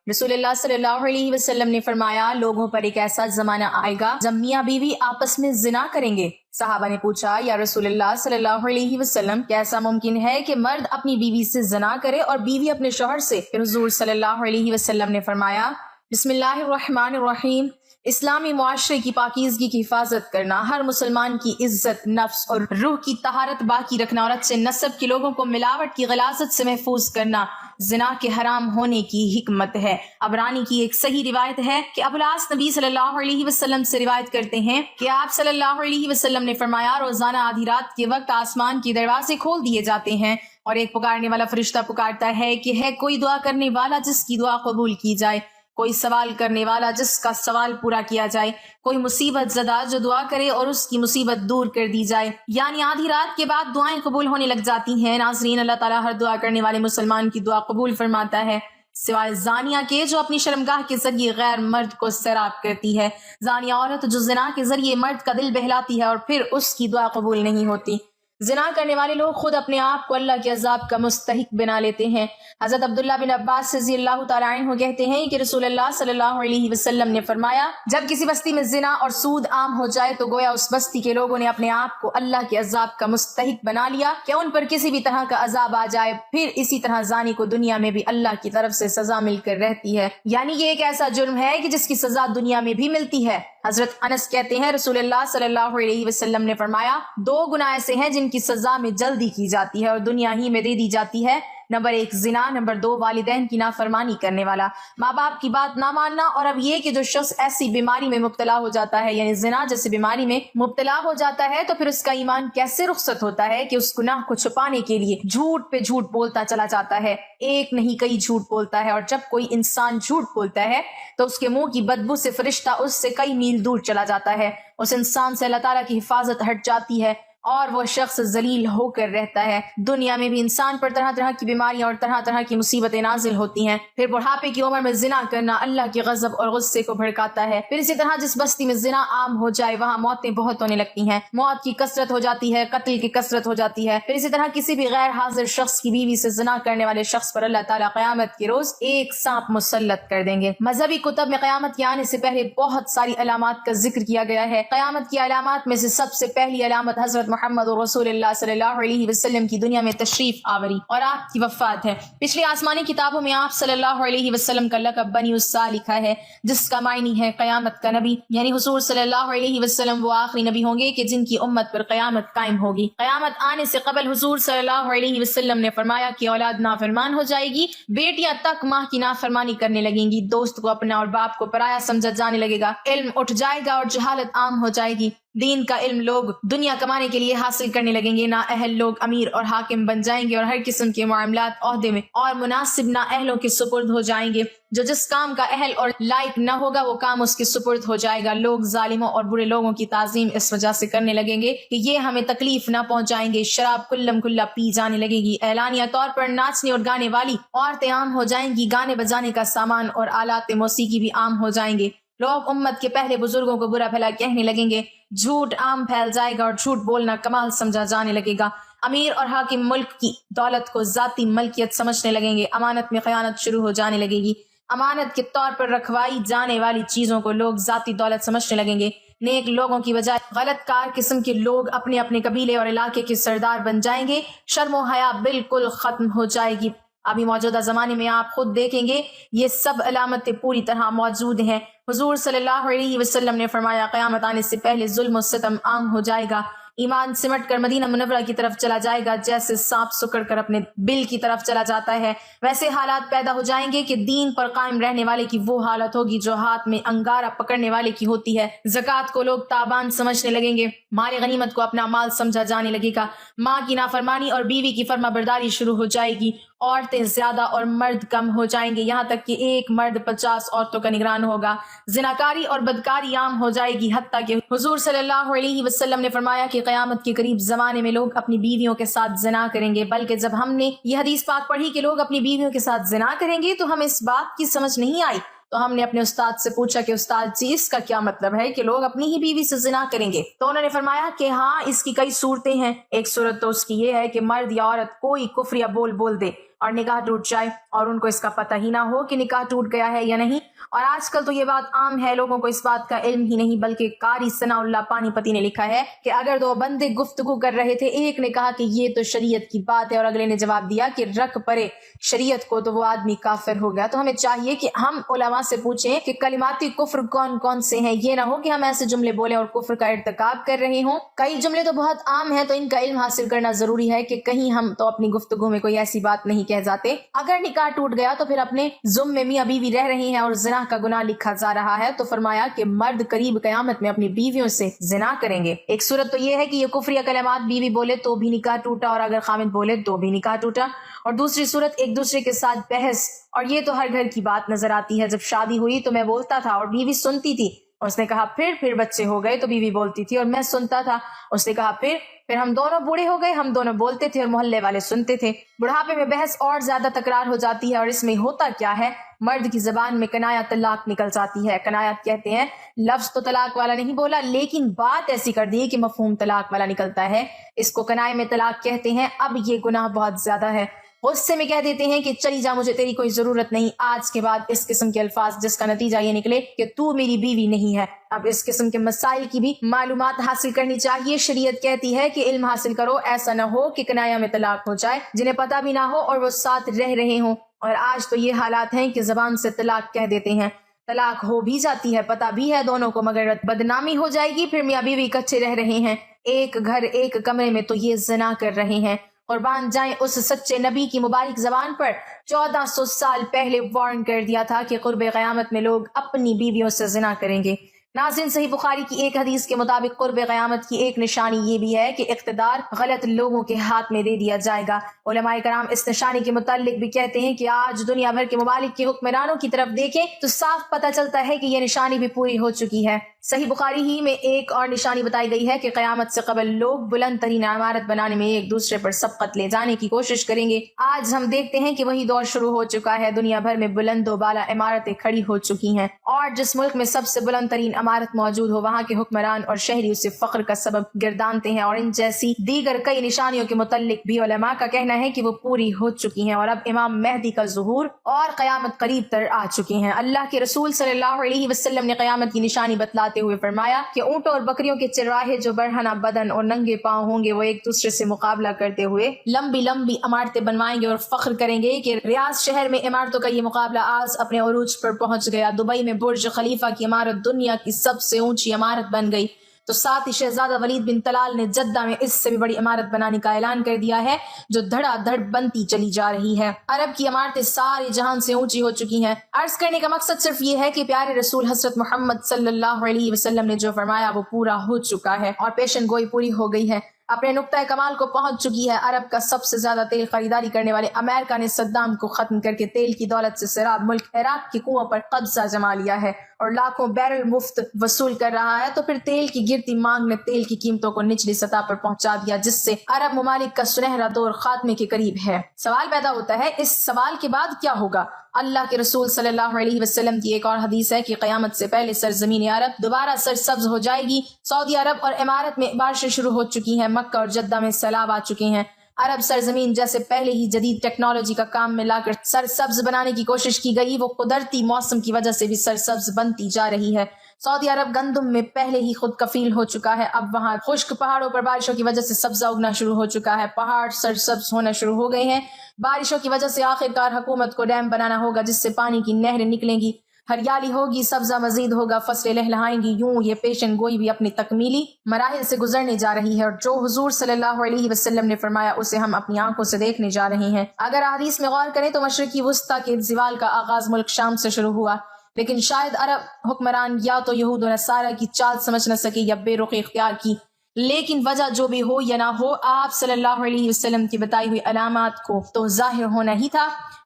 رسول اللہ صلی اللہ علیہ وسلم نے فرمایا لوگوں پر ایک ایسا زمانہ آئے گا جب میاں بیوی آپس میں زنا کریں گے۔ صحابہ نے پوچھا یا رسول اللہ صلی اللہ علیہ وسلم کیا ایسا ممکن ہے کہ مرد اپنی بیوی سے زنا کرے اور بیوی اپنے شوہر سے؟ پھر حضور صلی اللہ علیہ وسلم نے فرمایا بسم اللہ الرحمن الرحیم، اسلامی معاشرے کی پاکیزگی کی حفاظت کرنا، ہر مسلمان کی عزت، نفس اور روح کی طہارت باقی رکھنا اور اچھے نسب کے لوگوں کو ملاوٹ کی غلاظت سے محفوظ کرنا زنا کے حرام ہونے کی حکمت ہے۔ عبرانی کی ایک صحیح روایت ہے کہ ابوالعاص نبی صلی اللہ علیہ وسلم سے روایت کرتے ہیں کہ آپ صلی اللہ علیہ وسلم نے فرمایا روزانہ آدھی رات کے وقت آسمان کے دروازے کھول دیے جاتے ہیں اور ایک پکارنے والا فرشتہ پکارتا ہے کہ ہے کوئی دعا کرنے والا جس کی دعا قبول کی جائے، کوئی سوال کرنے والا جس کا سوال پورا کیا جائے، کوئی مصیبت زدہ جو دعا کرے اور اس کی مصیبت دور کر دی جائے۔ یعنی آدھی رات کے بعد دعائیں قبول ہونے لگ جاتی ہیں۔ ناظرین، اللہ تعالیٰ ہر دعا کرنے والے مسلمان کی دعا قبول فرماتا ہے سوائے زانیہ کے جو اپنی شرمگاہ کے ذریعے غیر مرد کو سیراب کرتی ہے۔ زانیہ عورت جو زنا کے ذریعے مرد کا دل بہلاتی ہے اور پھر اس کی دعا قبول نہیں ہوتی۔ زنا کرنے والے لوگ خود اپنے آپ کو اللہ کے عذاب کا مستحق بنا لیتے ہیں۔ حضرت عبداللہ بن عباس رضی اللہ تعالیٰ عنہ کہتے ہیں کہ رسول اللہ صلی اللہ علیہ وسلم نے فرمایا جب کسی بستی میں زنا اور سود عام ہو جائے تو گویا اس بستی کے لوگوں نے اپنے آپ کو اللہ کے عذاب کا مستحق بنا لیا کہ ان پر کسی بھی طرح کا عذاب آ جائے۔ پھر اسی طرح زانی کو دنیا میں بھی اللہ کی طرف سے سزا مل کر رہتی ہے، یعنی یہ ایک ایسا جرم ہے کہ جس کی سزا دنیا میں بھی ملتی ہے۔ حضرت انس کہتے ہیں رسول اللہ صلی اللہ علیہ وسلم نے فرمایا دو گناہ ایسے ہیں جن کی سزا میں جلدی کی جاتی ہے اور دنیا ہی میں دے دی جاتی ہے، نمبر 1 زنا، نمبر 2 والدین کی نافرمانی کرنے والا، ماں باپ کی بات نہ ماننا۔ اور اب یہ کہ جو شخص ایسی بیماری میں مبتلا ہو جاتا ہے یعنی زنا جیسی بیماری میں مبتلا ہو جاتا ہے تو پھر اس کا ایمان کیسے رخصت ہوتا ہے کہ اس گناہ کو چھپانے کے لیے جھوٹ پہ جھوٹ بولتا چلا جاتا ہے، ایک نہیں کئی جھوٹ بولتا ہے، اور جب کوئی انسان جھوٹ بولتا ہے تو اس کے منہ کی بدبو سے فرشتہ اس سے کئی میل دور چلا جاتا ہے، اس انسان سے اللہ تعالیٰ کی حفاظت ہٹ جاتی ہے اور وہ شخص ذلیل ہو کر رہتا ہے۔ دنیا میں بھی انسان پر طرح طرح کی بیماریاں اور طرح طرح کی مصیبتیں نازل ہوتی ہیں۔ پھر بڑھاپے کی عمر میں زنا کرنا اللہ کے غضب اور غصے کو بھڑکاتا ہے۔ پھر اسی طرح جس بستی میں زنا عام ہو جائے وہاں موتیں بہت ہونے لگتی ہیں، موت کی کثرت ہو جاتی ہے، قتل کی کثرت ہو جاتی ہے۔ پھر اسی طرح کسی بھی غیر حاضر شخص کی بیوی سے زنا کرنے والے شخص پر اللہ تعالیٰ قیامت کے روز ایک سانپ مسلط کر دیں گے۔ مذہبی کتب میں قیامت کے آنے سے پہلے بہت ساری علامات کا ذکر کیا گیا ہے۔ قیامت کی علامات میں سے سب سے پہلی علامت حضرت محمد رسول اللہ صلی اللہ علیہ وسلم کی دنیا میں تشریف آوری اور آپ کی وفات ہے۔ پچھلی آسمانی کتابوں میں آپ صلی اللہ علیہ وسلم کا لقب بنی السا لکھا ہے جس کا معنی ہے قیامت کا نبی، یعنی حضور صلی اللہ علیہ وسلم وہ آخری نبی ہوں گے کہ جن کی امت پر قیامت قائم ہوگی۔ قیامت آنے سے قبل حضور صلی اللہ علیہ وسلم نے فرمایا کہ اولاد نافرمان ہو جائے گی، بیٹیاں تک ماں کی نافرمانی کرنے لگیں گی، دوست کو اپنا اور باپ کو پرایا سمجھا جانے لگے گا، علم اٹھ جائے گا اور جہالت عام ہو جائے گی، دین کا علم لوگ دنیا کمانے کے لیے حاصل کرنے لگیں گے، نااہل لوگ امیر اور حاکم بن جائیں گے اور ہر قسم کے معاملات عہدے میں اور مناسب نااہلوں کے سپرد ہو جائیں گے، جو جس کام کا اہل اور لائق نہ ہوگا وہ کام اس کے سپرد ہو جائے گا۔ لوگ ظالموں اور برے لوگوں کی تعظیم اس وجہ سے کرنے لگیں گے کہ یہ ہمیں تکلیف نہ پہنچائیں گے، شراب کلم کلا پی جانے لگے گی، اعلانیہ طور پر ناچنے اور گانے والی عورتیں عام ہو جائیں گی، گانے بجانے کا سامان اور آلات موسیقی بھی عام ہو جائیں گے، لوگ امت کے پہلے بزرگوں کو برا بھلا کہنے لگیں گے، جھوٹ عام پھیل جائے گا اور جھوٹ بولنا کمال سمجھا جانے لگے گا، امیر اور حاکم ملک کی دولت کو ذاتی ملکیت سمجھنے لگیں گے، امانت میں خیانت شروع ہو جانے لگے گی، امانت کے طور پر رکھوائی جانے والی چیزوں کو لوگ ذاتی دولت سمجھنے لگیں گے، نیک لوگوں کی بجائے غلط کار قسم کے لوگ اپنے اپنے قبیلے اور علاقے کے سردار بن جائیں گے، شرم و حیا بالکل ختم ہو جائے گی۔ ابھی موجودہ زمانے میں آپ خود دیکھیں گے یہ سب علامتیں پوری طرح موجود ہیں۔ حضور صلی اللہ علیہ وسلم نے فرمایا قیامت آنے سے پہلے ظلم و ستم عام ہو جائے گا، ایمان سمٹ کر مدینہ منورہ کی طرف چلا جائے گا، جیسے سانپ سکڑ کر اپنے بل کی طرف چلا جاتا ہے ویسے حالات پیدا ہو جائیں گے کہ دین پر قائم رہنے والے کی وہ حالت ہوگی جو ہاتھ میں انگارہ پکڑنے والے کی ہوتی ہے، زکوٰۃ کو لوگ تابان سمجھنے لگیں گے، مال غنیمت کو اپنا مال سمجھا جانے لگے گا، ماں کی نافرمانی اور بیوی کی فرما برداری شروع ہو جائے گی، عورتیں زیادہ اور مرد کم ہو جائیں گے، یہاں تک کہ ایک مرد 50 عورتوں کا نگران ہوگا، زناکاری اور بدکاری عام ہو جائے گی، حتیٰ کہ حضور صلی اللہ علیہ وسلم نے فرمایا کہ قیامت کے قریب زمانے میں لوگ اپنی بیویوں کے ساتھ زنا کریں گے، بلکہ جب ہم نے یہ حدیث پاک پڑھی کہ لوگ اپنی بیویوں کے ساتھ زنا کریں گے تو ہمیں اس بات کی سمجھ نہیں آئی، تو ہم نے اپنے استاد سے پوچھا کہ استاد جی اس کا کیا مطلب ہے کہ لوگ اپنی ہی بیوی سے زنا کریں گے؟ تو انہوں نے فرمایا کہ ہاں اس کی کئی صورتیں ہیں، ایک صورت تو اس کی یہ ہے کہ مرد یا عورت کوئی کفر یا بول دے اور نکاح ٹوٹ جائے اور ان کو اس کا پتہ ہی نہ ہو کہ نکاح ٹوٹ گیا ہے یا نہیں۔ اور آج کل تو یہ بات عام ہے، لوگوں کو اس بات کا علم ہی نہیں، بلکہ قاری ثناء اللہ پانی پتی نے لکھا ہے کہ اگر دو بندے گفتگو کر رہے تھے، ایک نے کہا کہ یہ تو شریعت کی بات ہے اور اگلے نے جواب دیا کہ رکھ پڑے شریعت کو، تو وہ آدمی کافر ہو گیا۔ تو ہمیں چاہیے کہ ہم علماء سے پوچھیں کہ کلماتی کفر کون کون سے ہیں، یہ نہ ہو کہ ہم ایسے جملے بولیں اور کفر کا ارتکاب کر رہے ہوں۔ کئی جملے تو بہت عام ہیں، تو ان کا علم حاصل کرنا ضروری ہے کہ کہیں ہم تو اپنی گفتگو میں کوئی ایسی بات نہیں کہہ جاتے۔ اگر نکاح ٹوٹ گیا تو پھر اپنے ذم میں میاں بیوی رہ رہے ہیں اور زنا کا گناہ لکھا جا رہا ہے، تو فرمایا کہ مرد قریب قیامت میں اپنی بیویوں سے زنا کریں گے۔ ایک صورت تو یہ ہے کہ یہ کفری کلمات بیوی بولے تو بھی نکاح ٹوٹا اور اگر خامد بولے تو بھی نکاح ٹوٹا، اور دوسری صورت ایک دوسرے کے ساتھ بحث، اور یہ تو ہر گھر کی بات نظر آتی ہے۔ جب شادی ہوئی تو میں بولتا تھا اور بیوی سنتی تھی، اس نے کہا پھر بچے ہو گئے تو بیوی بولتی تھی اور میں سنتا تھا، اس نے کہا پھر ہم دونوں بوڑھے ہو گئے، ہم دونوں بولتے تھے اور محلے والے سنتے تھے۔ بڑھاپے میں بحث اور زیادہ تکرار ہو جاتی ہے، اور اس میں ہوتا کیا ہے، مرد کی زبان میں کنایا طلاق نکل جاتی ہے۔ کنایات کہتے ہیں لفظ تو طلاق والا نہیں بولا، لیکن بات ایسی کر دی کہ مفہوم طلاق والا نکلتا ہے، اس کو کنائے میں طلاق کہتے ہیں۔ اب یہ گناہ بہت زیادہ ہے، غصے میں کہہ دیتے ہیں کہ چلی جا، مجھے تیری کوئی ضرورت نہیں، آج کے بعد اس قسم کے الفاظ جس کا نتیجہ یہ نکلے کہ تو میری بیوی نہیں ہے۔ اب اس قسم کے مسائل کی بھی معلومات حاصل کرنی چاہیے۔ شریعت کہتی ہے کہ علم حاصل کرو، ایسا نہ ہو کہ کنایا میں طلاق ہو جائے، جنہیں پتہ بھی نہ ہو اور وہ ساتھ رہ رہے ہوں۔ اور آج تو یہ حالات ہیں کہ زبان سے طلاق کہہ دیتے ہیں، طلاق ہو بھی جاتی ہے، پتہ بھی ہے دونوں کو، مگر بدنامی ہو جائے گی، پھر میاں بیوی کچے رہ رہے ہیں، ایک گھر ایک کمرے میں، تو یہ زنا کر رہے ہیں۔ قربان جائیں اس سچے نبی کی مبارک زبان پر 1400 سال پہلے وارن کر دیا تھا کہ قرب قیامت میں لوگ اپنی بیویوں سے زنا کریں گے۔ ناظرین، صحیح بخاری کی ایک حدیث کے مطابق قرب قیامت کی ایک نشانی یہ بھی ہے کہ اقتدار غلط لوگوں کے ہاتھ میں دے دیا جائے گا۔ علماء کرام اس نشانی کے متعلق بھی کہتے ہیں کہ آج دنیا بھر کے ممالک کے حکمرانوں کی طرف دیکھیں تو صاف پتہ چلتا ہے کہ یہ نشانی بھی پوری ہو چکی ہے۔ صحیح بخاری ہی میں ایک اور نشانی بتائی گئی ہے کہ قیامت سے قبل لوگ بلند ترین عمارت بنانے میں ایک دوسرے پر سبقت لے جانے کی کوشش کریں گے۔ آج ہم دیکھتے ہیں کہ وہی دور شروع ہو چکا ہے، دنیا بھر میں بلند و بالا عمارتیں کھڑی ہو چکی ہیں، اور جس ملک میں سب سے بلند ترین عمارت موجود ہو وہاں کے حکمران اور شہری اسے فخر کا سبب گردانتے ہیں۔ اور ان جیسی دیگر کئی نشانیوں کے متعلق بھی علماء کا کہنا ہے کہ وہ پوری ہو چکی ہیں، اور اب امام مہدی کا ظہور اور قیامت قریب تر آ چکی ہیں۔ اللہ کے رسول صلی اللہ علیہ وسلم نے قیامت کی نشانی بتلاتے ہوئے فرمایا کہ اونٹوں اور بکریوں کے چرواہے جو برہنہ بدن اور ننگے پاؤں ہوں گے، وہ ایک دوسرے سے مقابلہ کرتے ہوئے لمبی لمبی عمارتیں بنوائیں گے اور فخر کریں گے کہ ریاض شہر میں عمارتوں کا یہ مقابلہ آج اپنے عروج پر پہنچ گیا۔ دبئی میں برج خلیفہ کی عمارت دنیا کی سب سے اونچی عمارت بن گئی، تو ساتھ ہی شہزادہ ولید بن طلال نے جدہ میں اس سے بھی بڑی عمارت بنانے کا اعلان کر دیا ہے، جو دھڑا دھڑ بنتی چلی جا رہی ہے۔ عرب کی عمارتیں سارے جہان سے اونچی ہو چکی ہیں۔ عرض کرنے کا مقصد صرف یہ ہے کہ پیارے رسول حضرت محمد صلی اللہ علیہ وسلم نے جو فرمایا وہ پورا ہو چکا ہے اور پیشن گوئی پوری ہو گئی ہے، اپنے نقطہ کمال کو پہنچ چکی ہے۔ عرب کا سب سے زیادہ تیل خریداری کرنے والے امریکہ نے صدام کو ختم کر کے تیل کی دولت سے سیراب ملک عراق کے کنووں پر قبضہ جما لیا ہے اور لاکھوں بیرل مفت وصول کر رہا ہے، تو پھر تیل کی گرتی مانگ نے تیل کی قیمتوں کو نچلی سطح پر پہنچا دیا، جس سے عرب ممالک کا سنہرا دور خاتمے کے قریب ہے۔ سوال پیدا ہوتا ہے اس سوال کے بعد کیا ہوگا؟ اللہ کے رسول صلی اللہ علیہ وسلم کی ایک اور حدیث ہے کہ قیامت سے پہلے سرزمین عرب دوبارہ سرسبز ہو جائے گی۔ سعودی عرب اور امارت میں بارشیں شروع ہو چکی ہیں، مکہ اور جدہ میں سیلاب آ چکے ہیں۔ عرب سرزمین جیسے پہلے ہی جدید ٹیکنالوجی کا کام میں لا کر سرسبز بنانے کی کوشش کی گئی، وہ قدرتی موسم کی وجہ سے بھی سرسبز بنتی جا رہی ہے۔ سعودی عرب گندم میں پہلے ہی خود کفیل ہو چکا ہے، اب وہاں خشک پہاڑوں پر بارشوں کی وجہ سے سبزہ اگنا شروع ہو چکا ہے، پہاڑ سرسبز ہونا شروع ہو گئے ہیں۔ بارشوں کی وجہ سے آخرکار حکومت کو ڈیم بنانا ہوگا جس سے پانی کی نہریں نکلیں گی، ہریالی ہوگی، سبزہ مزید ہوگا، فصلیں لہلہائیں گی۔ یوں یہ پیشن گوئی بھی اپنی تکمیلی مراحل سے گزرنے جا رہی ہے، اور جو حضور صلی اللہ علیہ وسلم نے فرمایا اسے ہم اپنی آنکھوں سے دیکھنے جا رہے ہیں۔ اگر احادیث میں غور کریں تو مشرقی وسطیٰ کے زوال کا آغاز ملک شام سے شروع ہوا، لیکن شاید عرب حکمران یا تو یہود و نصارہ کی چال سمجھ نہ سکے یا بے رخی اختیار کی، لیکن وجہ جو بھی ہو یا نہ ہو، آپ صلی اللہ علیہ وسلم کی بتائی ہوئی علامات کو تو ظاہر ہونا ہی تھا۔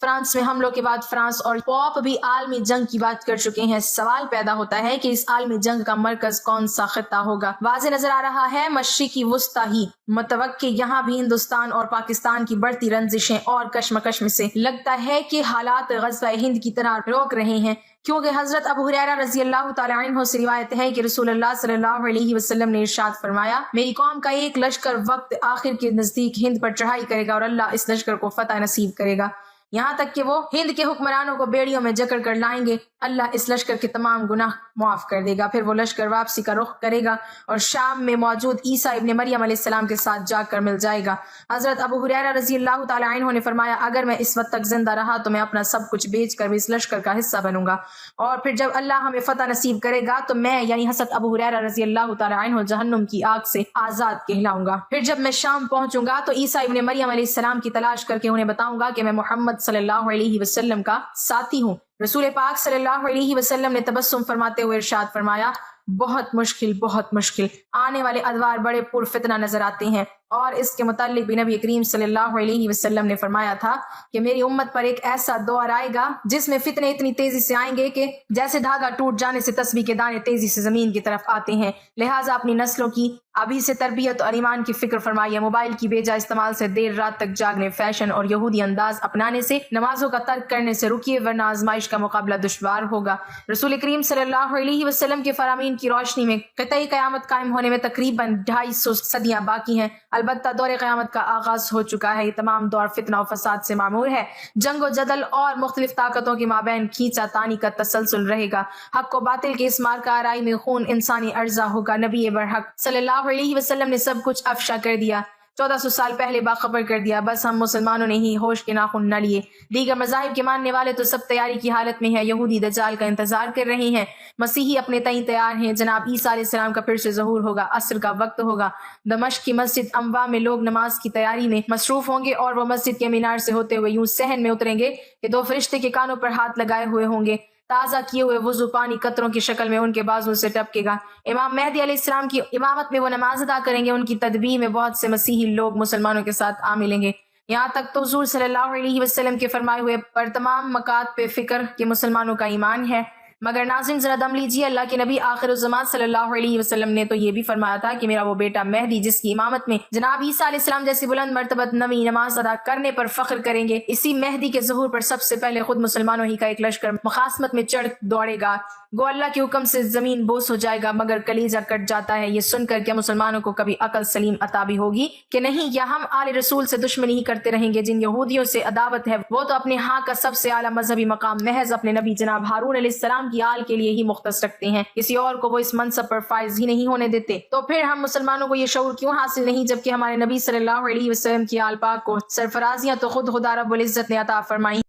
فرانس میں حملوں کے بعد فرانس اور پوپ بھی عالمی جنگ کی بات کر چکے ہیں۔ سوال پیدا ہوتا ہے کہ اس عالمی جنگ کا مرکز کون سا خطہ ہوگا؟ واضح نظر آ رہا ہے مشرقی وسطی ہی متوقع۔ یہاں بھی ہندوستان اور پاکستان کی بڑھتی رنجشیں اور کشمکش میں سے لگتا ہے کہ حالات غزوہ ہند کی طرح روک رہے ہیں، کیونکہ حضرت ابو ہریرہ رضی اللہ تعالی عنہ سے روایت ہے کہ رسول اللہ صلی اللہ علیہ وسلم نے ارشاد فرمایا، میری قوم کا ایک لشکر وقت آخر کے نزدیک ہند پر چڑھائی کرے گا اور اللہ اس لشکر کو فتح نصیب کرے گا، یہاں تک کہ وہ ہند کے حکمرانوں کو بیڑیوں میں جکڑ کر لائیں گے۔ اللہ اس لشکر کے تمام گناہ معاف کر دے گا، پھر وہ لشکر واپسی کا رخ کرے گا اور شام میں موجود عیسیٰ ابن مریم علیہ السلام کے ساتھ جا کر مل جائے گا۔ حضرت ابو ہریرہ رضی اللہ تعالی عنہ نے فرمایا، اگر میں اس وقت تک زندہ رہا تو میں اپنا سب کچھ بیچ کر بھی اس لشکر کا حصہ بنوں گا، اور پھر جب اللہ ہمیں فتح نصیب کرے گا تو میں یعنی حضرت ابو ہریرہ رضی اللہ تعالی عنہ جہنم کی آگ سے آزاد کہلاؤں گا۔ پھر جب میں شام پہنچوں گا تو عیسیٰ ابن مریم علیہ السلام کی تلاش کر کے انہیں بتاؤں گا کہ میں محمد صلی اللہ علیہ وسلم کا ساتھی ہوں۔ رسول پاک صلی اللہ علیہ وسلم نے تبسم فرماتے ہوئے ارشاد فرمایا، بہت مشکل آنے والے ادوار بڑے پرفتنہ نظر آتے ہیں، اور اس کے متعلق بھی نبی کریم صلی اللہ علیہ وسلم نے فرمایا تھا کہ میری امت پر ایک ایسا دور آئے گا جس میں فتنے اتنی تیزی سے آئیں گے کہ جیسے دھاگا ٹوٹ جانے سے تسبیح کے دانے تیزی سے زمین کی طرف آتے ہیں، لہٰذا اپنی نسلوں کی ابھی سے تربیت اور ایمان کی فکر فرمائیے۔ موبائل کی بیجا استعمال سے، دیر رات تک جاگنے، فیشن اور یہودی انداز اپنانے سے، نمازوں کا ترک کرنے سے رکیے، ورنہ آزمائش کا مقابلہ دشوار ہوگا۔ رسول کریم صلی اللہ علیہ وسلم کے فرامین کی روشنی میں قطعی قیامت قائم ہونے میں تقریباً 250 صدیاں باقی ہیں، البتہ دور قیامت کا آغاز ہو چکا ہے۔ یہ تمام دور فتنہ و فساد سے معمور ہے، جنگ و جدل اور مختلف طاقتوں کے مابین کھینچا تانی کا تسلسل رہے گا، حق و باطل کے اس مار کا آرائی میں خون انسانی ارزا ہوگا۔ نبی برحق صلی اللہ علیہ وسلم نے سب کچھ افشا کر دیا، 1400 سال پہلے باخبر کر دیا، بس ہم مسلمانوں نے ہی ہوش کے ناخن نہ لیے۔ دیگر مذاہب کے ماننے والے تو سب تیاری کی حالت میں ہیں، یہودی دجال کا انتظار کر رہے ہیں، مسیحی اپنے تئیں تیار ہیں، جناب عیسیٰ علیہ السلام کا پھر سے ظہور ہوگا، عصر کا وقت ہوگا، دمشق کی مسجد انواع میں لوگ نماز کی تیاری میں مصروف ہوں گے، اور وہ مسجد کے مینار سے ہوتے ہوئے یوں صحن میں اتریں گے کہ 2 فرشتے کے کانوں پر ہاتھ لگائے ہوئے ہوں گے، تازہ کیے ہوئے وضو پانی قطروں کی شکل میں ان کے بازو سے ٹپکے گا، امام مہدی علیہ السلام کی امامت میں وہ نماز ادا کریں گے، ان کی تدبیر میں بہت سے مسیحی لوگ مسلمانوں کے ساتھ آ ملیں گے، یہاں تک تو حضور صلی اللہ علیہ وسلم کے فرمائے ہوئے پر تمام مقات پہ فکر کہ مسلمانوں کا ایمان ہے۔ مگر ناظرین ذرا دم لیجیے، اللہ کے نبی آخر الزمان صلی اللہ علیہ وسلم نے تو یہ بھی فرمایا تھا کہ میرا وہ بیٹا مہدی جس کی امامت میں جناب عیسیٰ علیہ السلام جیسی بلند مرتبت نبی نماز ادا کرنے پر فخر کریں گے، اسی مہدی کے ظہور پر سب سے پہلے خود مسلمانوں ہی کا ایک لشکر مخاصمت میں چڑھ دوڑے گا، گو اللہ کے حکم سے زمین بوس ہو جائے گا، مگر کلیجہ کٹ جاتا ہے۔ یہ سن کر کیا مسلمانوں کو کبھی عقل سلیم عطا بھی ہوگی کہ نہیں، یا ہم آل رسول سے دشمنی ہی کرتے رہیں گے؟ جن یہودیوں سے عداوت ہے وہ تو اپنے ہاں کا سب سے اعلیٰ مذہبی مقام محض اپنے نبی جناب ہارون علیہ السلام کی آل کے لیے ہی مختص رکھتے ہیں، کسی اور کو وہ اس منصب پر فائز ہی نہیں ہونے دیتے۔ تو پھر ہم مسلمانوں کو یہ شعور کیوں حاصل نہیں، جبکہ ہمارے نبی صلی اللہ علیہ وسلم کی آل پاک کو سرفرازیاں تو خود خدا رب العزت نے عطا فرمائی